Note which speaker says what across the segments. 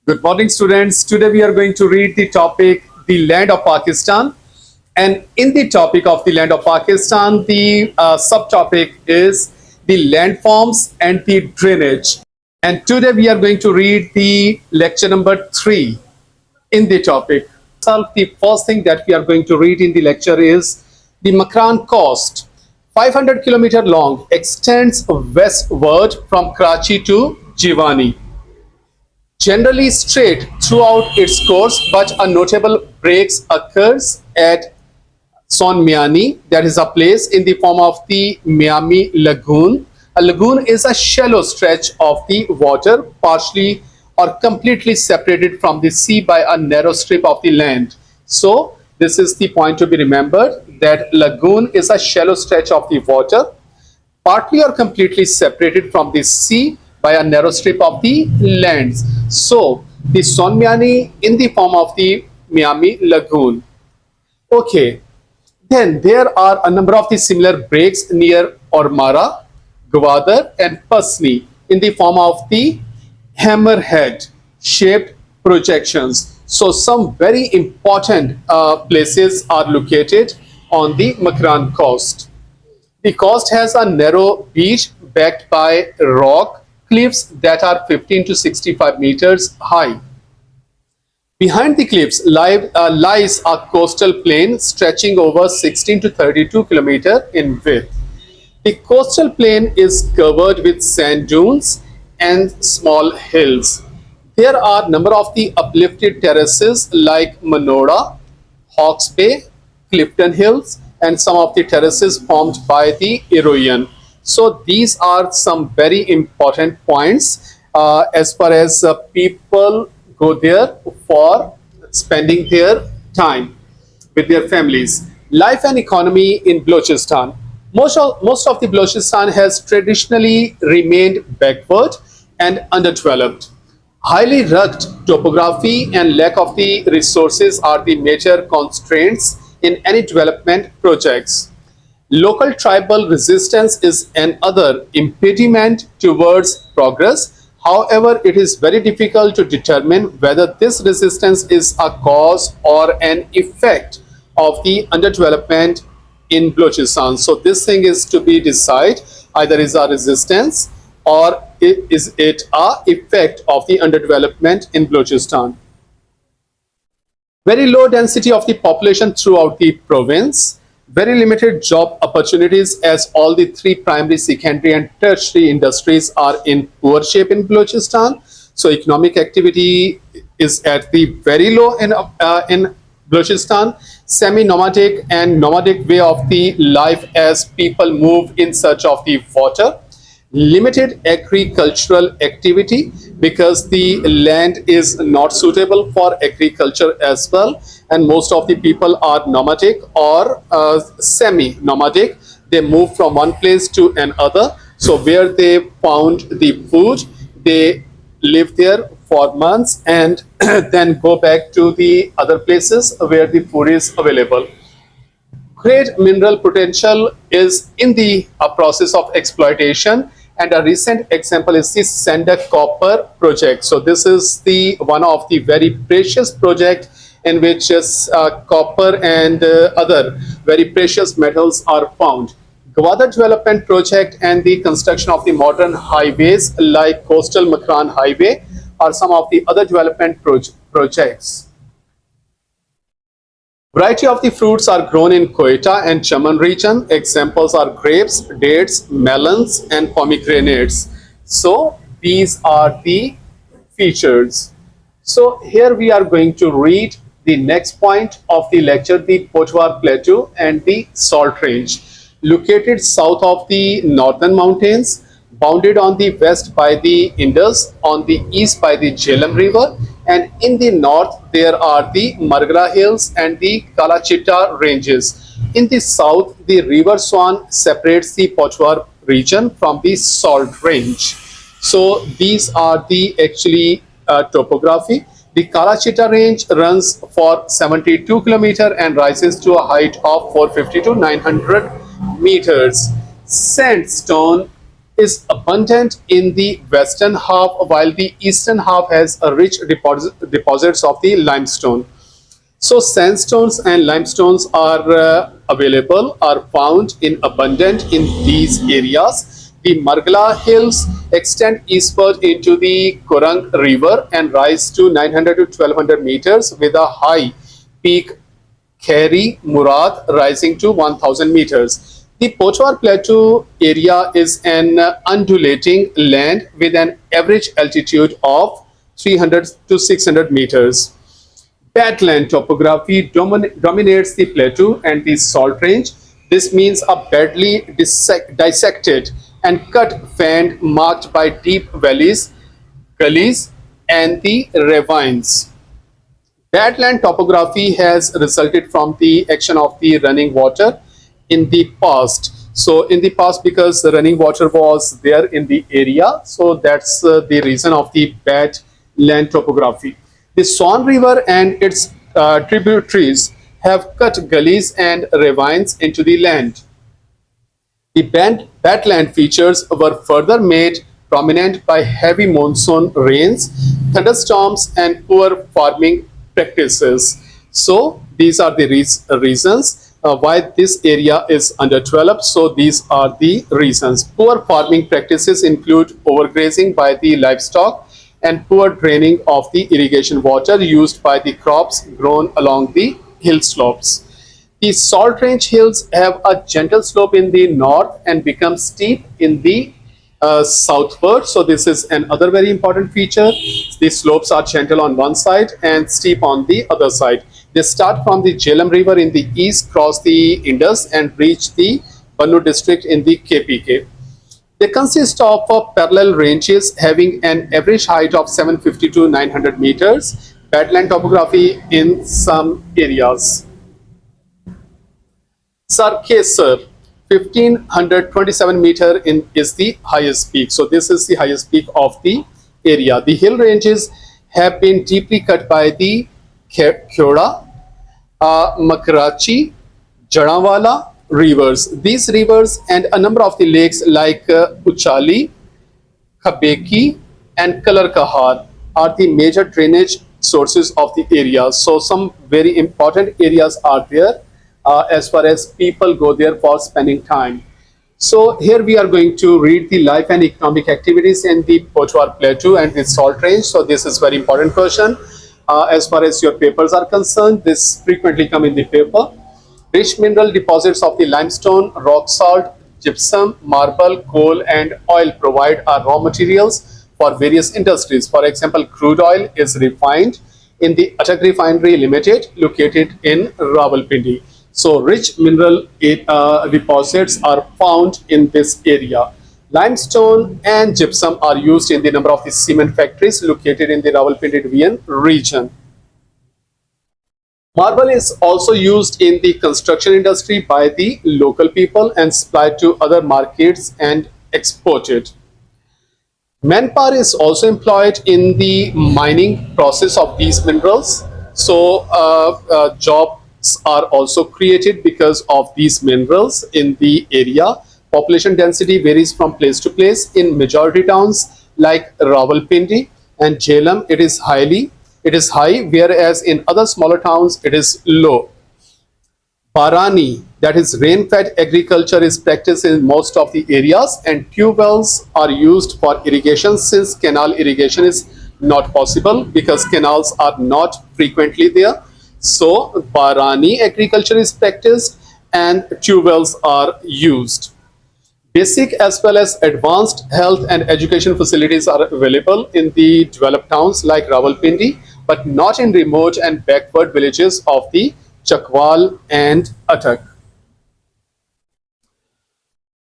Speaker 1: Good morning, students. Today we are going to read the topic, the land of Pakistan. And in the topic of the land of Pakistan, the subtopic is the landforms and the drainage. And today we are going to read the lecture number 3 in the topic. So the first thing that we are going to read in the lecture is the Makran coast. 500-kilometer long, extends westward from Karachi to Jiwani, generally straight throughout its course, but a notable breaks occurs at Sonmiani, that is a place in the form of the Miami Lagoon. A lagoon is a shallow stretch of the water, partially or completely separated from the sea by a narrow strip of the land. So, this is the point to be remembered, that lagoon is a shallow stretch of the water, partly or completely separated from the sea by a narrow strip of the lands. So, the Sonmiani in the form of the Miami Lagoon. Okay, then there are a number of the similar breaks near Ormara, Gwadar and Pasni in the form of the hammerhead shaped projections. So some very important places are located on the Makran coast. The coast has a narrow beach backed by rock cliffs that are 15 to 65 meters high. Behind the cliffs lies a coastal plain stretching over 16 to 32 kilometers in width. The coastal plain is covered with sand dunes and small hills. There are a number of the uplifted terraces like Manoda, Hawke's Bay, Clifton Hills, and some of the terraces formed by the erosion. So these are some very important points as far as people go there for spending their time with their families. Life and economy in Balochistan. Most of the Balochistan has traditionally remained backward and underdeveloped. Highly rugged topography and lack of the resources are the major constraints in any development projects. Local tribal resistance is another impediment towards progress. However, it is very difficult to determine whether this resistance is a cause or an effect of the underdevelopment in Balochistan. So this thing is to be decided, either is a resistance or is it a effect of the underdevelopment in Balochistan. Very low density of the population throughout the province, very limited job opportunities as all the three primary, secondary and tertiary industries are in poor shape in Balochistan. So economic activity is at the very low in Balochistan. Semi-nomadic and nomadic way of the life as people move in search of the water. Limited agricultural activity because the land is not suitable for agriculture as well, and most of the people are nomadic or semi-nomadic. They move from one place to another. So where they found the food, they live there for months and then go back to the other places where the food is available. Great mineral potential is in the process of exploitation, and a recent example is the Sendak copper project. So this is the one of the very precious project in which copper and other very precious metals are found. Gwadar development project and the construction of the modern highways like coastal Makran highway are some of the other development projects. Variety of the fruits are grown in Quetta and Chaman region. Examples are grapes, dates, melons, and pomegranates. So these are the features. So here we are going to read the next point of the lecture, the Potwar Plateau and the Salt Range. Located south of the northern mountains, bounded on the west by the Indus, on the east by the Jhelum River, and in the north there are the Margara Hills and the Kalachita ranges. In the south, the River Swan separates the Potwar region from the Salt Range. So these are the actually topography. The Kalachita range runs for 72 kilometers and rises to a height of 450 to 900 meters. Sandstone is abundant in the western half, while the eastern half has a rich deposits of the limestone. So sandstones and limestones are are found in abundant in these areas. The Margala Hills extend eastward into the Korang River and rise to 900 to 1200 meters with a high peak Kheri Murad rising to 1000 meters. The Pochwar Plateau area is an undulating land with an average altitude of 300 to 600 meters. Badland topography dominates the plateau and the salt range. This means a badly dissected and cut fan marked by deep valleys, gullies, and the ravines. Badland topography has resulted from the action of the running water in the past. So in the past, because the running water was there in the area, so that's the reason of the bad land topography. The Swan River and its tributaries have cut gullies and ravines into the land. The badland features were further made prominent by heavy monsoon rains, thunderstorms, and poor farming practices. So these are the reasons why this area is underdeveloped. So these are the reasons. Poor farming practices include overgrazing by the livestock and poor draining of the irrigation water used by the crops grown along the hill slopes. The Salt Range hills have a gentle slope in the north and become steep in the southward. So this is another very important feature. The slopes are gentle on one side and steep on the other side. They start from the Jhelum River in the east, cross the Indus, and reach the Bannu district in the KPK. They consist of parallel ranges having an average height of 750 to 900 meters, badland topography in some areas. Sarkesar, 1527 meter is the highest peak. So this is the highest peak of the area. The hill ranges have been deeply cut by the Kyoda, Makarachi, Jaranwala rivers. These rivers and a number of the lakes like Uchali, Khabeki, and Kalarkahar are the major drainage sources of the area. So some very important areas are there as far as people go there for spending time. So here we are going to read the life and economic activities in the Pochwar Plateau and the Salt Range. So this is very important question. As far as your papers are concerned, this frequently come in the paper. Rich mineral deposits of the limestone, rock salt, gypsum, marble, coal, and oil provide our raw materials for various industries. For example, crude oil is refined in the Atak Refinery Limited, located in Rawalpindi. So rich mineral deposits are found in this area. Limestone and gypsum are used in the number of the cement factories located in the Rawalpindi Division region. Marble is also used in the construction industry by the local people and supplied to other markets and exported. Manpower is also employed in the mining process of these minerals. So jobs are also created because of these minerals in the area. Population density varies from place to place. In majority towns like Rawalpindi and Jhelum, it is high, whereas in other smaller towns it is low. Barani, that is rain-fed agriculture, is practiced in most of the areas, and tube wells are used for irrigation since canal irrigation is not possible because canals are not frequently there. So Barani agriculture is practiced and tube wells are used. Basic as well as advanced health and education facilities are available in the developed towns like Rawalpindi, but not in remote and backward villages of the Chakwal and Atak.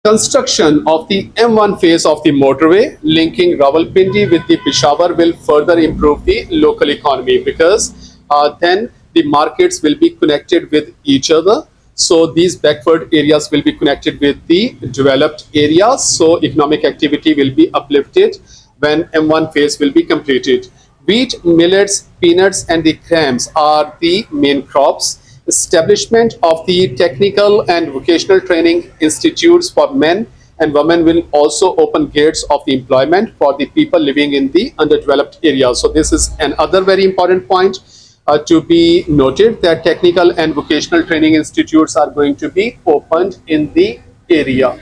Speaker 1: Construction of the M1 phase of the motorway linking Rawalpindi with the Peshawar will further improve the local economy because then the markets will be connected with each other. So these backward areas will be connected with the developed areas. So economic activity will be uplifted when M1 phase will be completed. Wheat, millets, peanuts, and the clams are the main crops. Establishment of the technical and vocational training institutes for men and women will also open gates of the employment for the people living in the underdeveloped areas. So this is another very important point to be noted, that technical and vocational training institutes are going to be opened in the area.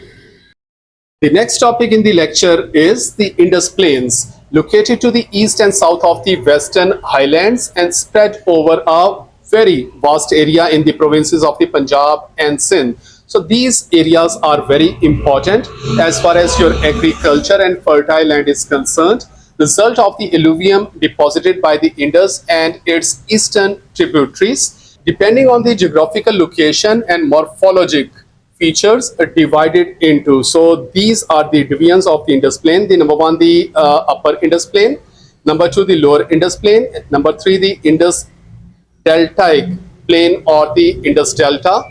Speaker 1: The next topic in the lecture is the Indus Plains, located to the east and south of the Western Highlands and spread over a very vast area in the provinces of the Punjab and Sindh. So these areas are very important as far as your agriculture and fertile land is concerned. Result of the alluvium deposited by the Indus and its eastern tributaries, depending on the geographical location and morphologic features, divided into. So these are the divisions of the Indus Plain. The number one, the upper Indus Plain. Number two, the lower Indus Plain. Number three, the Indus Deltaic Plain or the Indus Delta.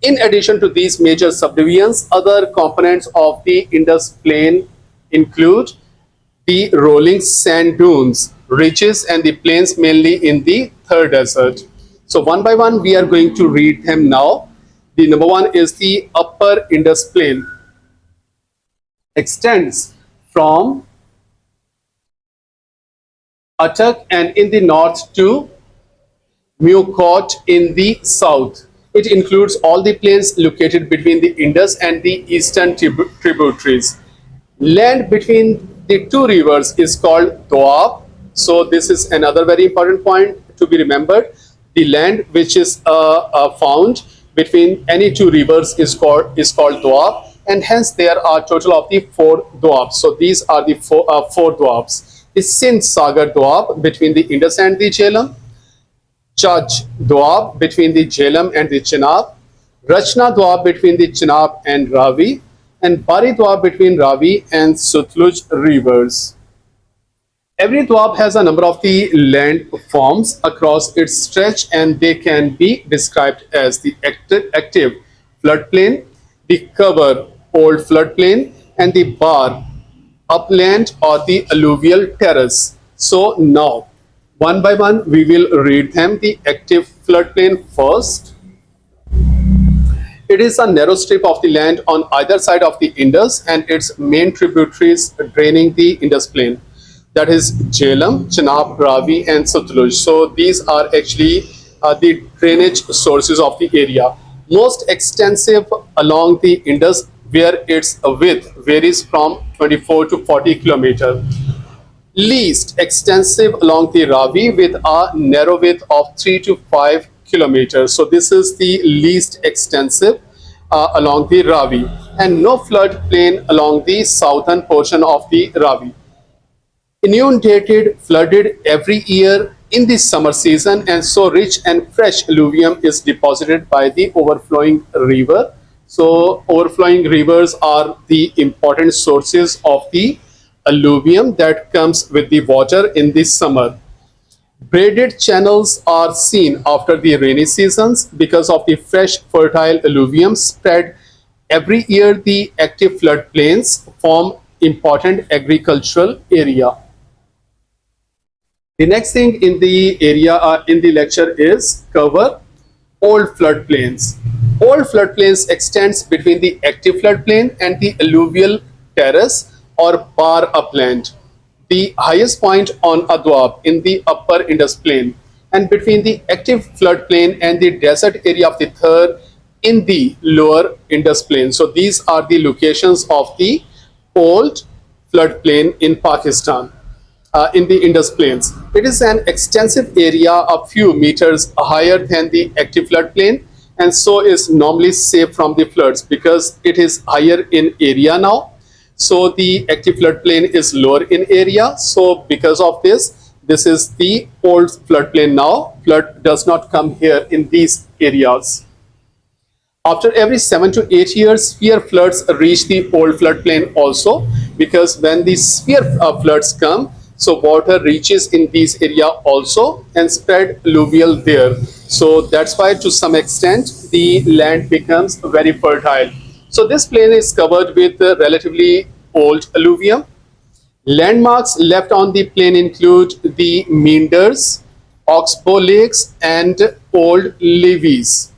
Speaker 1: In addition to these major subdivisions, other components of the Indus Plain include the rolling sand dunes, ridges, and the plains, mainly in the Thar Desert. So one by one, we are going to read them now. The number one is the upper Indus Plain. Extends from Attock and in the north to Mewkot in the south. It includes all the plains located between the Indus and the eastern tributaries. Land between the two rivers is called Doab. So this is another very important point to be remembered. The land which is found between any two rivers is called Doab, and hence there are total of the four Doabs. So these are the four Doabs. The Sindh Sagar Doab between the Indus and the Jhelum, Chaj Doab between the Jhelum and the Chenab, Rachna Doab between the Chenab and Ravi, and Bari Doab between Ravi and Sutlej rivers. Every doab has a number of the land forms across its stretch, and they can be described as the active floodplain, the cover old floodplain, and the bar upland or the alluvial terrace. So now, one by one, we will read them. The active floodplain first. It is a narrow strip of the land on either side of the Indus and its main tributaries draining the Indus Plain. That is Jhelum, Chenab, Ravi, and Sutlej. So these are actually the drainage sources of the area. Most extensive along the Indus, where its width varies from 24 to 40 kilometers. Least extensive along the Ravi with a narrow width of 3 to 5 kilometers. So this is the least extensive along the Ravi, and no flood plain along the southern portion of the Ravi. Inundated, flooded every year in the summer season, and so rich and fresh alluvium is deposited by the overflowing river. So overflowing rivers are the important sources of the alluvium that comes with the water in the summer. Braided channels are seen after the rainy seasons because of the fresh fertile alluvium spread every year. The active floodplains form important agricultural area. The next thing in the area in the lecture is cover old floodplains. Old floodplains extends between the active floodplain and the alluvial terrace or bar upland, the highest point on Adwab in the upper Indus Plain, and between the active floodplain and the desert area of the Thar in the lower Indus Plain. So these are the locations of the old floodplain in Pakistan. In the Indus Plains, it is an extensive area a few meters higher than the active floodplain, and so is normally safe from the floods because it is higher in area now. So the active floodplain is lower in area. So because of this, this is the old floodplain now. Flood does not come here in these areas. After every 7 to 8 years, severe floods reach the old floodplain also, because when the severe floods come, so water reaches in these area also and spread alluvial there. So that's why to some extent the land becomes very fertile. So this plain is covered with relatively old alluvium. Landmarks left on the plain include the meanders, oxbow lakes, and old levees.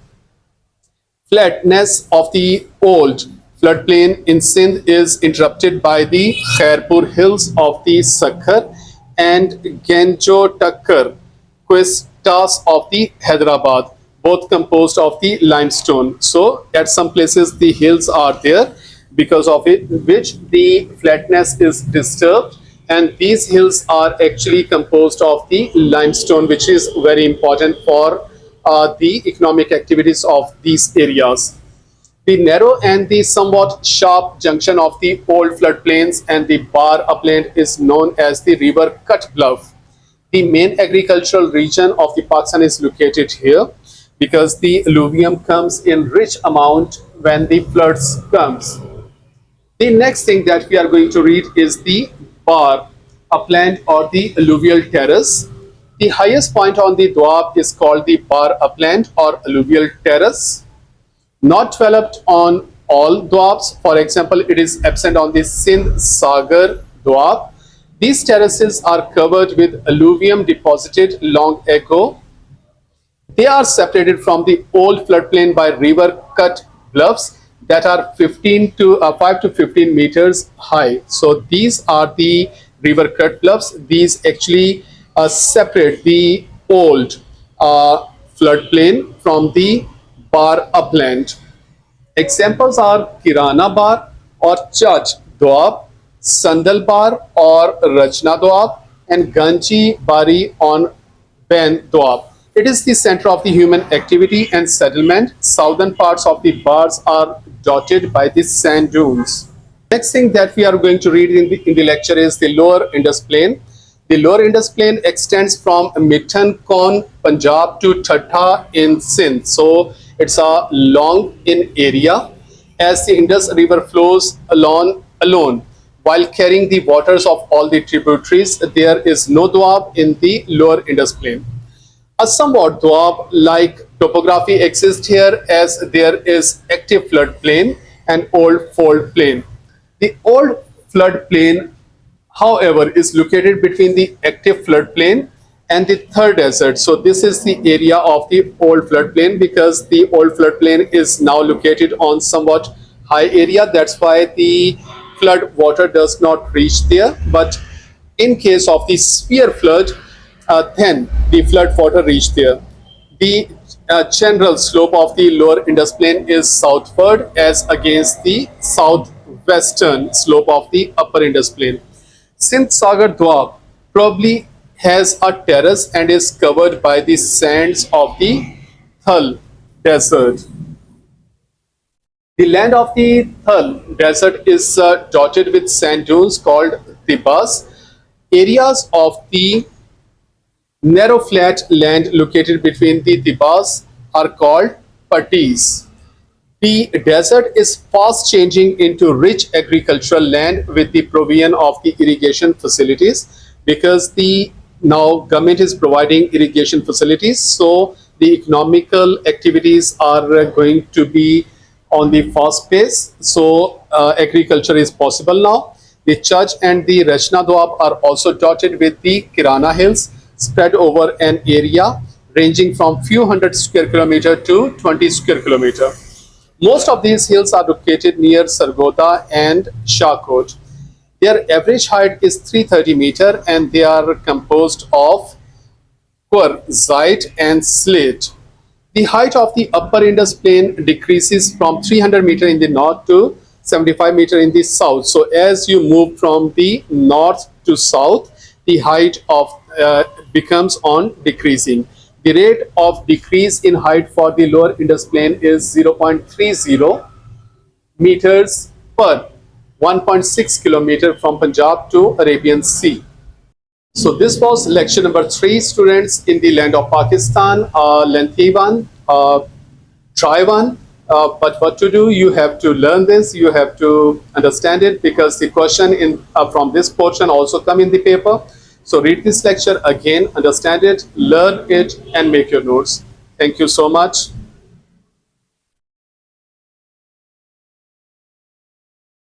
Speaker 1: Flatness of the old floodplain in Sindh is interrupted by the Khairpur hills of the Sakhar and Genjo Takkar Questas of the Hyderabad, both composed of the limestone. So at some places the hills are there, because of it which the flatness is disturbed, and these hills are actually composed of the limestone, which is very important for the economic activities of these areas. The narrow and the somewhat sharp junction of the old floodplains and the Bar upland is known as the River Cut Bluff. The main agricultural region of the Pakistan is located here, because the alluvium comes in rich amount when the floods comes. The next thing that we are going to read is the Bar upland or the alluvial terrace. The highest point on the Doab is called the Bar upland or alluvial terrace. Not developed on all Doabs. For example, it is absent on the Sindh Sagar Doab. These terraces are covered with alluvium deposited long ago. They are separated from the old floodplain by river cut bluffs that are 5 to 15 meters high. So these are the river cut bluffs. These actually separate the old floodplain from the Bar upland. Examples are Kirana Bar or Chach Doab, Sandal Bar or Rachna Doab, and Ganji Bari on Ben Doab. It is the center of the human activity and settlement. Southern parts of the bars are dotted by the sand dunes. Next thing that we are going to read in the lecture is the lower Indus Plain. The lower Indus Plain extends from Mittan Kon, Punjab to Thatta in Sindh. So it's a long in area, as the Indus River flows alone while carrying the waters of all the tributaries. There is no Doab in the lower Indus Plain. A somewhat Doab-like topography exists here, as there is active floodplain and old fold plain. The old floodplain, however, is located between the active floodplain and the third desert. So this is the area of the old floodplain, because the old floodplain is now located on somewhat high area. That's why the flood water does not reach there. But in case of the severe flood, then the flood water reach there. The general slope of the lower Indus Plain is southward as against the southwestern slope of the upper Indus Plain. Sindh Sagar Doab probably has a terrace and is covered by the sands of the Thal Desert. The land of the Thal Desert is dotted with sand dunes called tibas. Areas of the narrow flat land located between the tibas are called patties. The desert is fast changing into rich agricultural land with the provision of the irrigation facilities, because the now government is providing irrigation facilities, so the economical activities are going to be on the fast pace. So agriculture is possible now. The Church and the Rachna Doab are also dotted with the Kirana Hills, spread over an area ranging from few hundred square kilometer to 20 square kilometer. Most of these hills are located near Sargodha and Shahkot. Their average height is 330 meter, and they are composed of quartzite and slate. The height of the upper Indus Plain decreases from 300 meter in the north to 75 meter in the south. So as you move from the north to south, the height of becomes on decreasing. The rate of decrease in height for the lower Indus Plain is 0.30 meters per 1.6 kilometer from Punjab to Arabian Sea. So this was lecture number 3, students, in the land of Pakistan. Lengthy one, try one, but what to do? You have to learn this. You have to understand it, because the question from this portion also come in the paper. So read this lecture again, understand it, learn it, and make your notes. Thank you so much.